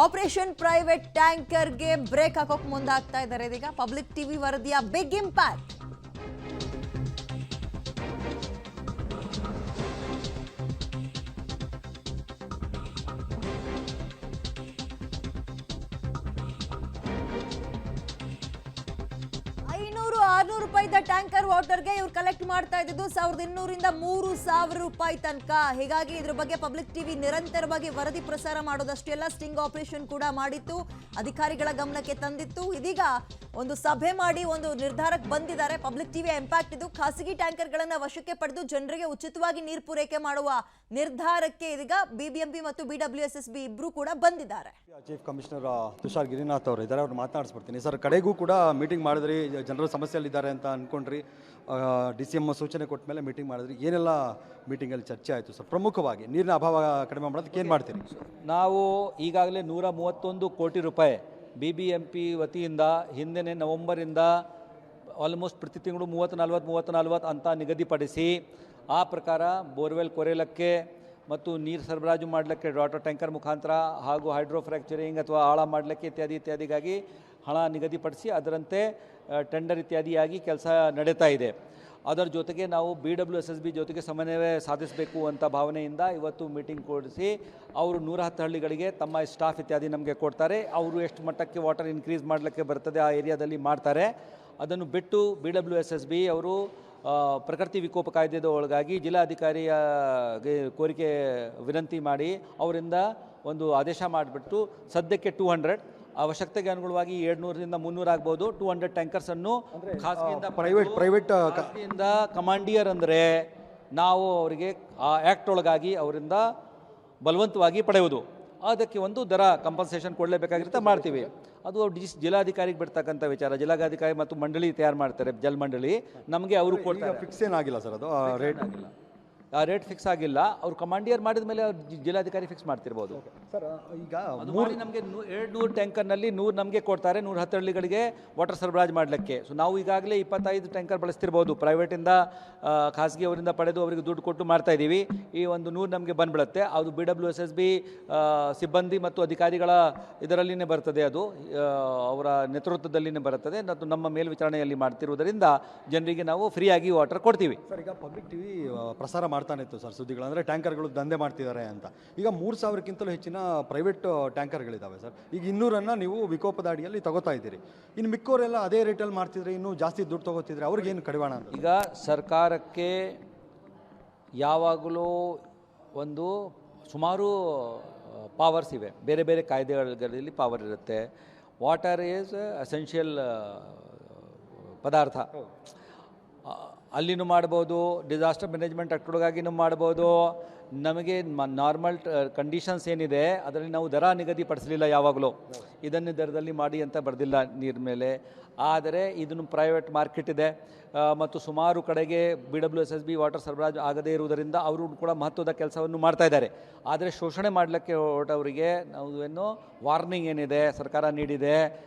Operation private ಟ್ಯಾಂಕರ್ಗೆ break ಹಾಕೋಕ್ ಮುಂದಾಗ್ತಾ ಇದ್ದಾರೆ ಇದೀಗ public TV ವರದಿಯ ಬಿಗ್ ಇಂಪ್ಯಾಕ್ಟ್. ರೂಪಾಯಿದ ಟ್ಯಾಂಕರ್ ವಾಟರ್ಗೆ ಇವ್ರು ಕಲೆಕ್ಟ್ ಮಾಡ್ತಾ ಇದ್ದು 1200 3000 ರೂಪಾಯಿ ತನಕ. ಹೀಗಾಗಿ ಇದ್ರ ಬಗ್ಗೆ ಪಬ್ಲಿಕ್ ಟಿವಿ ನಿರಂತರವಾಗಿ ವರದಿ ಪ್ರಸಾರ ಮಾಡೋದಷ್ಟೇ ಅಲ್ಲ, ಸ್ಟಿಂಗ್ ಆಪರೇಷನ್ ಕೂಡ ಮಾಡಿತ್ತು, ಅಧಿಕಾರಿಗಳ ಗಮನಕ್ಕೆ ತಂದಿತ್ತು. ಇದೀಗ ಒಂದು ಸಭೆ ಮಾಡಿ ಒಂದು ನಿರ್ಧಾರಕ್ಕೆ ಬಂದಿದ್ದಾರೆ. ಪಬ್ಲಿಕ್ ಟಿವಿಯ ಇಂಪ್ಯಾಕ್ಟ್ ಇದು. ಖಾಸಗಿ ಟ್ಯಾಂಕರ್ಗಳನ್ನ ವಶಕ್ಕೆ ಪಡೆದು ಜನರಿಗೆ ಉಚಿತವಾಗಿ ನೀರು ಪೂರೈಕೆ ಮಾಡುವ ನಿರ್ಧಾರಕ್ಕೆ ಇದೀಗ ಬಿಬಿಎಂಪಿ ಮತ್ತು ಬಿಡಬ್ಲ್ಯೂಎಸ್ಎಸ್ಬಿ ಇಬ್ರು ಕೂಡ ಬಂದಿದ್ದಾರೆ. ಚೀಫ್ ಕಮಿಷನರ್ ತುಷಾರ್ ಗಿರಿನಾಥ್ ಅವರು ಇದ್ದಾರೆ, ಅವ್ರು ಮಾತನಾಡಿಸ್ಬಿಡ್ತೀನಿ. ಸರ್, ಕಡೆಗೂ ಕೂಡ ಮೀಟಿಂಗ್ ಮಾಡಿದ್ರಿ, ಜನರು ಸಮಸ್ಯೆಯಲ್ಲಿದ್ದಾರೆ ಅಂತ ಅನ್ಕೊಂಡ್ರಿ, DCM ಸೂಚನೆ ಕೊಟ್ಟ ಮೇಲೆ ಮೀಟಿಂಗ್ ಮಾಡಿದ್ರಿ, ಏನೆಲ್ಲ ಮೀಟಿಂಗಲ್ಲಿ ಚರ್ಚೆ ಆಯಿತು ಸರ್? ಪ್ರಮುಖವಾಗಿ ನೀರಿನ ಅಭಾವ ಕಡಿಮೆ ಮಾಡೋದಕ್ಕೆ ಏನು ಮಾಡ್ತೀರಿ? ನಾವು ಈಗಾಗಲೇ 131 ಕೋಟಿ ರೂಪಾಯಿ BBMP ವತಿಯಿಂದ ಹಿಂದಿನ ನವೆಂಬರಿಂದ ಆಲ್ಮೋಸ್ಟ್ ಪ್ರತಿ ತಿಂಗಳು 30-40 ಅಂತ ನಿಗದಿಪಡಿಸಿ ಆ ಪ್ರಕಾರ ಬೋರ್ವೆಲ್ ಕೊರೆಯಲಕ್ಕೆ ಮತ್ತು ನೀರು ಸರಬರಾಜು ಮಾಡಲಿಕ್ಕೆ ವಾಟರ್ ಟ್ಯಾಂಕರ್ ಮುಖಾಂತರ ಹಾಗೂ ಹೈಡ್ರೋ ಫ್ರ್ಯಾಕ್ಚರಿಂಗ್ ಅಥವಾ ಆಳ ಮಾಡಲಿಕ್ಕೆ ಇತ್ಯಾದಿಗಾಗಿ ಹಣ ನಿಗದಿಪಡಿಸಿ ಅದರಂತೆ ಟೆಂಡರ್ ಇತ್ಯಾದಿಯಾಗಿ ಕೆಲಸ ನಡೀತಾ ಇದೆ. ಅದರ ಜೊತೆಗೆ ನಾವು BWSSB ಜೊತೆಗೆ ಸಮನ್ವಯ ಸಾಧಿಸಬೇಕು ಅಂತ ಭಾವನೆಯಿಂದ ಇವತ್ತು ಮೀಟಿಂಗ್ ಕೊಡಿಸಿ ಅವರು 110 ಹಳ್ಳಿಗಳಿಗೆ ತಮ್ಮ ಸ್ಟಾಫ್ ಇತ್ಯಾದಿ ನಮಗೆ ಕೊಡ್ತಾರೆ. ಅವರು ಎಷ್ಟು ಮಟ್ಟಕ್ಕೆ ವಾಟರ್ ಇನ್ಕ್ರೀಸ್ ಮಾಡಲಿಕ್ಕೆ ಬರ್ತದೆ ಆ ಏರಿಯಾದಲ್ಲಿ ಮಾಡ್ತಾರೆ. ಅದನ್ನು ಬಿಟ್ಟು BWSSB ಅವರು ಪ್ರಕೃತಿ ವಿಕೋಪ ಕಾಯ್ದೆದ ಒಳಗಾಗಿ ಜಿಲ್ಲಾಧಿಕಾರಿಯ ಕೋರಿಕೆ ವಿನಂತಿ ಮಾಡಿ ಅವರಿಂದ ಒಂದು ಆದೇಶ ಮಾಡಿಬಿಟ್ಟು ಸದ್ಯಕ್ಕೆ 200 ಅವಶ್ಯಕತೆಗೆ ಅನುಗುಣವಾಗಿ 700 300 ಆಗ್ಬೋದು 200 ಟ್ಯಾಂಕರ್ಸನ್ನು ಖಾಸಗಿಯಿಂದ ಖಾಸಗಿಯಿಂದ ಕಮಾಂಡಿಯರ್ ಅಂದರೆ ನಾವು ಅವರಿಗೆ ಆ ಆ್ಯಕ್ಟ್ ಒಳಗಾಗಿ ಅವರಿಂದ ಬಲವಂತವಾಗಿ ಪಡೆಯುವುದು, ಅದಕ್ಕೆ ಒಂದು ದರ ಕಂಪನ್ಸೇಷನ್ ಕೊಡಲೇಬೇಕಾಗಿರುತ್ತೆ, ಮಾಡ್ತೀವಿ. ಅದು ಜಿಲ್ಲಾಧಿಕಾರಿಗೆ ಬಿಡ್ತಕ್ಕಂಥ ವಿಚಾರ. ಜಿಲ್ಲಾಧಿಕಾರಿ ಮತ್ತು ಮಂಡಳಿ ತಯಾರು ಮಾಡ್ತಾರೆ, ಜಲ್ ಮಂಡಳಿ, ನಮಗೆ ಅವರು ಕೊಡ್ತಾರೆ. ಫಿಕ್ಸ್ ಏನಾಗಿಲ್ಲ ಸರ್, ಅದು ರೇಟ್ ಆಗಿಲ್ಲ, ಆ ರೇಟ್ ಫಿಕ್ಸ್ ಆಗಿಲ್ಲ. ಅವ್ರು ಕಮಾಂಡಿಯರ್ ಮಾಡಿದ ಮೇಲೆ ಅವ್ರು ಜಿಲ್ಲಾಧಿಕಾರಿ ಫಿಕ್ಸ್ ಮಾಡ್ತಿರ್ಬೋದು ಸರ್. ಈಗ ನಮಗೆ 200 ಟ್ಯಾಂಕರ್ನಲ್ಲಿ 100 ನಮಗೆ ಕೊಡ್ತಾರೆ, 110 ಹಳ್ಳಿಗಳಿಗೆ ವಾಟರ್ ಸರಬರಾಜು ಮಾಡಲಿಕ್ಕೆ. ಸೊ ನಾವು ಈಗಾಗಲೇ 25 ಟ್ಯಾಂಕರ್ ಬಳಸ್ತಿರ್ಬೋದು, ಪ್ರೈವೇಟಿಂದ ಖಾಸಗಿಯವರಿಂದ ಪಡೆದು ಅವರಿಗೆ ದುಡ್ಡು ಕೊಟ್ಟು ಮಾಡ್ತಾ ಇದ್ದೀವಿ. ಈ ಒಂದು 100 ನಮಗೆ ಬಂದ್ಬಿಡುತ್ತೆ. ಅದು BWSSB ಸಿಬ್ಬಂದಿ ಮತ್ತು ಅಧಿಕಾರಿಗಳ ಇದರಲ್ಲಿನೇ ಬರ್ತದೆ, ಅದು ಅವರ ನೇತೃತ್ವದಲ್ಲಿನೇ ಬರುತ್ತದೆ. ಮತ್ತು ನಮ್ಮ ಮೇಲ್ವಿಚಾರಣೆಯಲ್ಲಿ ಮಾಡ್ತಿರುವುದರಿಂದ ಜನರಿಗೆ ನಾವು ಫ್ರೀಯಾಗಿ ವಾಟರ್ ಕೊಡ್ತೀವಿ. ಸರ್, ಈಗ ಪಬ್ಲಿಕ್ ಟಿವಿ ಪ್ರಸಾರ ಮಾಡ್ತಾನೆ ಇತ್ತು ಸರ್ ಸುದ್ದಿಗಳು, ಅಂದರೆ ಟ್ಯಾಂಕರ್ಗಳು ದಂಧೆ ಮಾಡ್ತಿದ್ದಾರೆ ಅಂತ. ಈಗ 3000ಕ್ಕಿಂತಲೂ ಹೆಚ್ಚಿನ ಪ್ರೈವೇಟ್ ಟ್ಯಾಂಕರ್ಗಳಿದ್ದಾವೆ ಸರ್. ಈಗ 200 ನೀವು ವಿಕೋಪದ ಅಡಿಯಲ್ಲಿ ತಗೋತಾ ಇದ್ದೀರಿ. ಇನ್ನು ಮಿಕ್ಕೋರೆಲ್ಲ ಅದೇ ರೇಟಲ್ಲಿ ಮಾಡ್ತಿದ್ರೆ, ಇನ್ನೂ ಜಾಸ್ತಿ ದುಡ್ಡು ತಗೋತಿದ್ರೆ ಅವ್ರಿಗೇನು ಕಡಿವಾಣ ಅಂತ? ಈಗ ಸರ್ಕಾರಕ್ಕೆ ಯಾವಾಗಲೂ ಒಂದು ಸುಮಾರು ಪವರ್ಸ್ ಇವೆ, ಬೇರೆ ಬೇರೆ ಕಾಯ್ದೆಗಳಲ್ಲಿ ಪವರ್ ಇರುತ್ತೆ. ವಾಟರ್ ಈಸ್ ಅಸೆನ್ಷಿಯಲ್ ಪದಾರ್ಥ, ಅಲ್ಲಿನೂ ಮಾಡ್ಬೋದು, ಡಿಸಾಸ್ಟರ್ ಮ್ಯಾನೇಜ್ಮೆಂಟ್ ಆಕ್ಟ್ ಒಳಗಾಗಿನೂ ಮಾಡ್ಬೋದು. ನಮಗೆ ನಾರ್ಮಲ್ ಕಂಡೀಷನ್ಸ್ ಏನಿದೆ ಅದರಲ್ಲಿ ನಾವು ದರ ನಿಗದಿಪಡಿಸಲಿಲ್ಲ ಯಾವಾಗಲೂ, ಇದನ್ನು ದರದಲ್ಲಿ ಮಾಡಿ ಅಂತ ಬರೆದಿಲ್ಲ ನೀರ ಮೇಲೆ. ಆದರೆ ಇದನ್ನು ಪ್ರೈವೇಟ್ ಮಾರ್ಕೆಟ್ ಇದೆ ಮತ್ತು ಸುಮಾರು ಕಡೆಗೆ BWSSB ವಾಟರ್ ಸರಬರಾಜು ಆಗದೇ ಇರುವುದರಿಂದ ಅವರು ಕೂಡ ಮಹತ್ವದ ಕೆಲಸವನ್ನು ಮಾಡ್ತಾ ಇದ್ದಾರೆ. ಆದರೆ ಶೋಷಣೆ ಮಾಡಲಿಕ್ಕೆ ಹೊರಟವರಿಗೆ ನಾವು ಏನು ವಾರ್ನಿಂಗ್ ಏನಿದೆ ಸರ್ಕಾರ ನೀಡಿದೆ,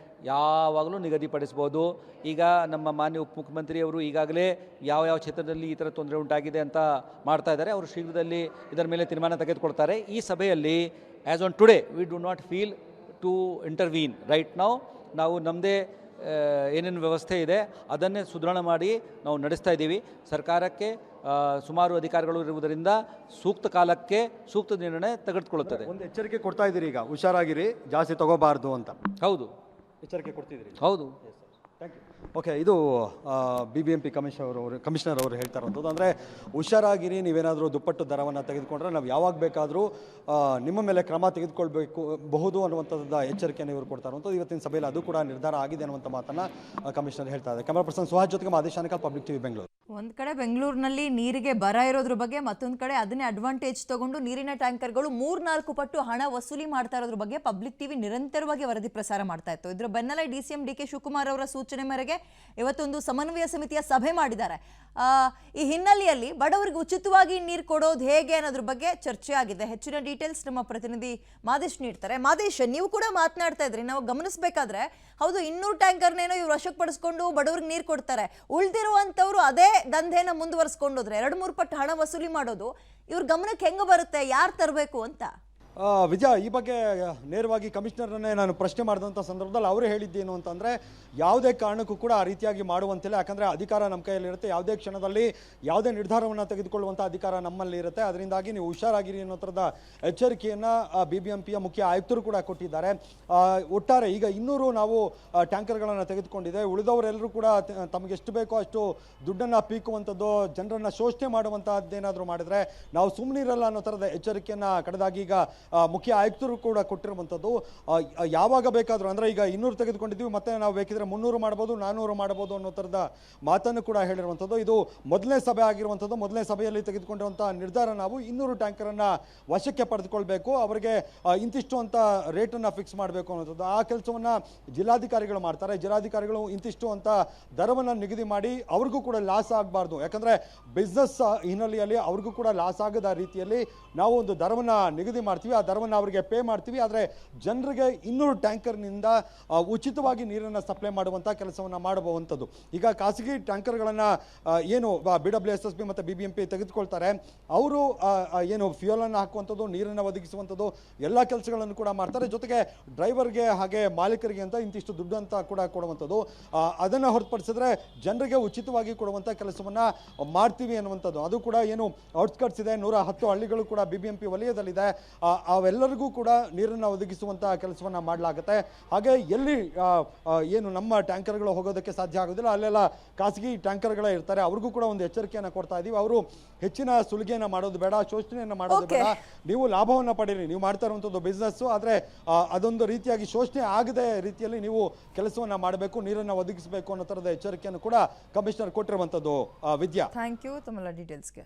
ಯಾವಾಗಲೂ ನಿಗದಿಪಡಿಸ್ಬೋದು. ಈಗ ನಮ್ಮ ಮಾನ್ಯ ಉಪಮುಖ್ಯಮಂತ್ರಿಯವರು ಈಗಾಗಲೇ ಯಾವ ಕ್ಷೇತ್ರದಲ್ಲಿ ಈ ಥರ ತೊಂದರೆ ಉಂಟಾಗಿದೆ ಅಂತ ಮಾಡ್ತಾ ಇದ್ದಾರೆ. ಅವರು ಶೀಘ್ರದಲ್ಲಿ ಇದರ ಮೇಲೆ ತೀರ್ಮಾನ ತೆಗೆದುಕೊಳ್ತಾರೆ. ಈ ಸಭೆಯಲ್ಲಿ as on today we do not feel to intervene right now. ನಾವು ನಮ್ಮದೇ ಏನೇನು ವ್ಯವಸ್ಥೆ ಇದೆ ಅದನ್ನೇ ಸುಧಾರಣೆ ಮಾಡಿ ನಾವು ನಡೆಸ್ತಾ ಇದ್ದೀವಿ. ಸರ್ಕಾರಕ್ಕೆ ಸುಮಾರು ಅಧಿಕಾರಿಗಳು ಇರುವುದರಿಂದ ಸೂಕ್ತ ಕಾಲಕ್ಕೆ ಸೂಕ್ತ ನಿರ್ಣಯ ತೆಗೆದುಕೊಳ್ಳುತ್ತದೆ. ಒಂದು ಎಚ್ಚರಿಕೆ ಕೊಡ್ತಾ ಇದ್ದೀರಿ, ಈಗ ಹುಷಾರಾಗಿರಿ, ಜಾಸ್ತಿ ತಗೋಬಾರ್ದು ಅಂತ. ಹೌದು, ಎಚ್ಚರಿಕೆ ಕೊಡ್ತಿದ್ದೀರಿ. ಹೌದು. Thank you. ಓಕೆ, ಇದು BBMP ಕಮಿಷನರ್ ಅವರು ಹೇಳ್ತಾ ಇರೋಂಥದ್ದು. ಅಂದರೆ ಹುಷಾರಾಗಿರಿ, ನೀವೇನಾದರೂ ದುಪ್ಪಟ್ಟು ದರವನ್ನು ತೆಗೆದುಕೊಂಡ್ರೆ ನಾವು ಯಾವಾಗ ಬೇಕಾದರೂ ನಿಮ್ಮ ಮೇಲೆ ಕ್ರಮ ತೆಗೆದುಕೊಳ್ಬಹುದು ಅನ್ನುವಂಥದ್ದು ಎಚ್ಚರಿಕೆಯನ್ನು ಇವರು ಕೊಡ್ತಾ ಇರುವಂಥದ್ದು. ಇವತ್ತಿನ ಸಭೆಯಲ್ಲಿ ಅದು ಕೂಡ ನಿರ್ಧಾರ ಆಗಿದೆ ಅನ್ನುವಂಥ ಮಾತನ್ನು ಕಮಿಷನರ್ ಹೇಳ್ತಾ ಇದ್ದಾರೆ. ಕ್ಯಾಮರಾ ಪರ್ಸನ್ ಸುಹಾಸ್ ಜೊತೆಗೆ ಮಾದೇಶ್ ಆನೇಕಲ್, ಪಬ್ಲಿಕ್ ಟಿವಿ, ಬೆಂಗಳೂರು. ಒಂದ್ ಕಡೆ ಬೆಂಗಳೂರಿನಲ್ಲಿ ನೀರಿಗೆ ಬರ ಇರೋದ್ರ ಬಗ್ಗೆ, ಮತ್ತೊಂದು ಕಡೆ ಅದನ್ನೇ ಅಡ್ವಾಂಟೇಜ್ ತಗೊಂಡು ನೀರಿನ ಟ್ಯಾಂಕರ್ಗಳು 3-4 ಪಟ್ಟು ಹಣ ವಸೂಲಿ ಮಾಡ್ತಾ ಇರೋದ್ರ ಬಗ್ಗೆ ಪಬ್ಲಿಕ್ ಟಿವಿ ನಿರಂತರವಾಗಿ ವರದಿ ಪ್ರಸಾರ ಮಾಡ್ತಾ ಇತ್ತು. ಇದ್ರ ಬೆನ್ನಲ್ಲೇ DCM DK ಶಿವಕುಮಾರ್ ಅವರ ಸೂಚನೆ ಮೇರೆಗೆ ಇವತ್ತೊಂದು ಸಮನ್ವಯ ಸಮಿತಿಯ ಸಭೆ ಮಾಡಿದ್ದಾರೆ. ಈ ಹಿನ್ನೆಲೆಯಲ್ಲಿ ಬಡವರಿಗೆ ಉಚಿತವಾಗಿ ನೀರು ಕೊಡೋದು ಹೇಗೆ ಅನ್ನೋದ್ರ ಬಗ್ಗೆ ಚರ್ಚೆ ಆಗಿದೆ. ಹೆಚ್ಚಿನ ಡೀಟೇಲ್ಸ್ ನಮ್ಮ ಪ್ರತಿನಿಧಿ ಮಾದೇಶ್ ನೀಡ್ತಾರೆ. ಮಾದೇಶ್, ನೀವು ಕೂಡ ಮಾತನಾಡ್ತಾ ಇದ್ರಿ, ನಾವು ಗಮನಿಸಬೇಕಾದ್ರೆ ಹೌದು 200 ಟ್ಯಾಂಕರ್ನೇನೋ ಇವ್ರು ವಶಕ್ಕೆ ಪಡಿಸ್ಕೊಂಡು ಬಡವರಿಗೆ ನೀರು ಕೊಡ್ತಾರೆ, ಉಳಿದಿರುವಂಥವ್ರು ಅದೇ ದಂಧೆನ ಮುಂದುವರಿಸ್ಕೊಂಡೋದ್ರೆ 2-3 ಪಟ್ಟು ಹಣ ವಸೂಲಿ ಮಾಡೋದು ಇವ್ರ ಗಮನಕ್ಕೆ ಹೆಂಗೆ ಬರುತ್ತೆ, ಯಾರು ತರಬೇಕು ಅಂತ? ವಿಜಯ, ಈ ಬಗ್ಗೆ ನೇರವಾಗಿ ಕಮಿಷನರ್ನೇ ನಾನು ಪ್ರಶ್ನೆ ಮಾಡಿದಂಥ ಸಂದರ್ಭದಲ್ಲಿ ಅವರು ಹೇಳಿದ್ದೇನು ಅಂತಂದರೆ, ಯಾವುದೇ ಕಾರಣಕ್ಕೂ ಕೂಡ ಆ ರೀತಿಯಾಗಿ ಮಾಡುವಂತಿಲ್ಲ. ಯಾಕಂದರೆ ಅಧಿಕಾರ ನಮ್ಮ ಕೈಯಲ್ಲಿರುತ್ತೆ. ಯಾವುದೇ ಕ್ಷಣದಲ್ಲಿ ಯಾವುದೇ ನಿರ್ಧಾರವನ್ನು ತೆಗೆದುಕೊಳ್ಳುವಂಥ ಅಧಿಕಾರ ನಮ್ಮಲ್ಲಿ ಇರುತ್ತೆ. ಅದರಿಂದಾಗಿ ನೀವು ಹುಷಾರಾಗಿರಿ ಅನ್ನೋ ಥರದ ಎಚ್ಚರಿಕೆಯನ್ನು BBMPಯ ಮುಖ್ಯ ಆಯುಕ್ತರು ಕೂಡ ಕೊಟ್ಟಿದ್ದಾರೆ. ಒಟ್ಟಾರೆ ಈಗ 200 ನಾವು ಟ್ಯಾಂಕರ್ಗಳನ್ನು ತೆಗೆದುಕೊಂಡಿದೆ. ಉಳಿದವರೆಲ್ಲರೂ ಕೂಡ ತಮಗೆ ಎಷ್ಟು ಬೇಕೋ ಅಷ್ಟು ದುಡ್ಡನ್ನು ಪೀಕುವಂಥದ್ದು, ಜನರನ್ನು ಶೋಷಣೆ ಮಾಡುವಂಥದ್ದೇನಾದರೂ ಮಾಡಿದರೆ ನಾವು ಸುಮ್ಮನಿರಲ್ಲ ಅನ್ನೋ ಥರದ ಎಚ್ಚರಿಕೆಯನ್ನು ಕಡೆದಾಗಿ ಈಗ ಮುಖ್ಯ ಆಯುಕ್ತರು ಕೂಡ ಕೊಟ್ಟಿರುವಂಥದ್ದು. ಯಾವಾಗ ಬೇಕಾದರೂ, ಅಂದರೆ ಈಗ 200 ತೆಗೆದುಕೊಂಡಿದ್ದೀವಿ, ಮತ್ತೆ ನಾವು ಬೇಕಿದ್ರೆ 300 ಮಾಡ್ಬೋದು, 400 ಮಾಡ್ಬೋದು ಅನ್ನೋ ಥರದ ಮಾತನ್ನು ಕೂಡ ಹೇಳಿರುವಂಥದ್ದು. ಇದು ಮೊದಲನೇ ಸಭೆ ಆಗಿರುವಂಥದ್ದು. ಮೊದಲನೇ ಸಭೆಯಲ್ಲಿ ತೆಗೆದುಕೊಂಡಿರುವಂಥ ನಿರ್ಧಾರ, ನಾವು 200 ಟ್ಯಾಂಕರನ್ನು ವಶಕ್ಕೆ ಪಡೆದುಕೊಳ್ಬೇಕು, ಅವರಿಗೆ ಇಂತಿಷ್ಟು ಅಂತ ರೇಟನ್ನು ಫಿಕ್ಸ್ ಮಾಡಬೇಕು ಅನ್ನೋಂಥದ್ದು. ಆ ಕೆಲಸವನ್ನು ಜಿಲ್ಲಾಧಿಕಾರಿಗಳು ಮಾಡ್ತಾರೆ. ಜಿಲ್ಲಾಧಿಕಾರಿಗಳು ಇಂತಿಷ್ಟು ಅಂತ ದರವನ್ನು ನಿಗದಿ ಮಾಡಿ ಅವ್ರಿಗೂ ಕೂಡ ಲಾಸ್ ಆಗಬಾರ್ದು. ಯಾಕಂದರೆ ಬಿಸ್ನೆಸ್ ಹಿನ್ನೆಲೆಯಲ್ಲಿ ಅವ್ರಿಗೂ ಕೂಡ ಲಾಸ್ ಆಗದ ರೀತಿಯಲ್ಲಿ ನಾವು ಒಂದು ದರವನ್ನು ನಿಗದಿ ಮಾಡ್ತೀವಿ. ಆ ದರವನ್ನು ಅವರಿಗೆ ಪೇ ಮಾಡ್ತೀವಿ. ಆದರೆ ಜನರಿಗೆ 200 ಟ್ಯಾಂಕರ್ನಿಂದ ಉಚಿತವಾಗಿ ನೀರನ್ನು ಸಪ್ಲೈ ಮಾಡುವಂಥ ಕೆಲಸವನ್ನು ಮಾಡಬಹುವಂಥದ್ದು. ಈಗ ಖಾಸಗಿ ಟ್ಯಾಂಕರ್ಗಳನ್ನು ಏನು BWSSB ಮತ್ತು BBMP ತೆಗೆದುಕೊಳ್ತಾರೆ, ಅವರು ಏನು ಫ್ಯೂಯಲನ್ನು ಹಾಕುವಂಥದ್ದು, ನೀರನ್ನು ಒದಗಿಸುವಂಥದ್ದು, ಎಲ್ಲ ಕೆಲಸಗಳನ್ನು ಕೂಡ ಮಾಡ್ತಾರೆ. ಜೊತೆಗೆ ಡ್ರೈವರ್ಗೆ ಹಾಗೆ ಮಾಲೀಕರಿಗೆ ಅಂತ ಇಂತಿಷ್ಟು ದುಡ್ಡು ಅಂತ ಕೂಡ ಕೊಡುವಂಥದ್ದು. ಅದನ್ನು ಹೊರತುಪಡಿಸಿದ್ರೆ ಜನರಿಗೆ ಉಚಿತವಾಗಿ ಕೊಡುವಂಥ ಕೆಲಸವನ್ನು ಮಾಡ್ತೀವಿ ಅನ್ನುವಂಥದ್ದು. ಅದು ಕೂಡ ಏನು ಔಟ್ಸ್ಕಟ್ಸ್ ಇದೆ, 110 ಹಳ್ಳಿಗಳು ಕೂಡ BBMP ವಲಯದಲ್ಲಿದೆ. ಅವೆಲ್ಲರಿಗೂ ಕೂಡ ನೀರನ್ನು ಒದಗಿಸುವಂಥ ಕೆಲಸವನ್ನು ಮಾಡಲಾಗುತ್ತೆ. ಹಾಗೆ ಎಲ್ಲಿ ಏನು ನಮ್ಮ ಟ್ಯಾಂಕರ್ಗಳು ಹೋಗೋದಕ್ಕೆ ಸಾಧ್ಯ ಆಗೋದಿಲ್ಲ ಅಲ್ಲೆಲ್ಲ ಖಾಸಗಿ ಟ್ಯಾಂಕರ್ಗಳೇ ಇರ್ತಾರೆ. ಅವ್ರಿಗೂ ಕೂಡ ಒಂದು ಎಚ್ಚರಿಕೆಯನ್ನು ಕೊಡ್ತಾ ಇದ್ದೀವಿ. ಅವರು ಹೆಚ್ಚಿನ ಸುಲಿಗೆಯನ್ನು ಮಾಡೋದು ಬೇಡ, ಶೋಷಣೆಯನ್ನು ಮಾಡೋದು ಬೇಡ. ನೀವು ಲಾಭವನ್ನು ಪಡೀರಿ, ನೀವು ಮಾಡ್ತಾ ಇರುವಂಥದ್ದು ಬಿಸ್ನೆಸ್ಸು, ಆದರೆ ಅದೊಂದು ರೀತಿಯಾಗಿ ಶೋಷಣೆ ಆಗದೆ ರೀತಿಯಲ್ಲಿ ನೀವು ಕೆಲಸವನ್ನು ಮಾಡಬೇಕು, ನೀರನ್ನು ಒದಗಿಸಬೇಕು ಅನ್ನೋ ಥರದ ಎಚ್ಚರಿಕೆಯನ್ನು ಕೂಡ ಕಮಿಷನರ್ ಕೊಟ್ಟಿರುವಂಥದ್ದು. ವಿದ್ಯಾ, ಥ್ಯಾಂಕ್ ಯು ತಮ್ಮೆಲ್ಲ ಡೀಟೇಲ್ಸ್ಗೆ.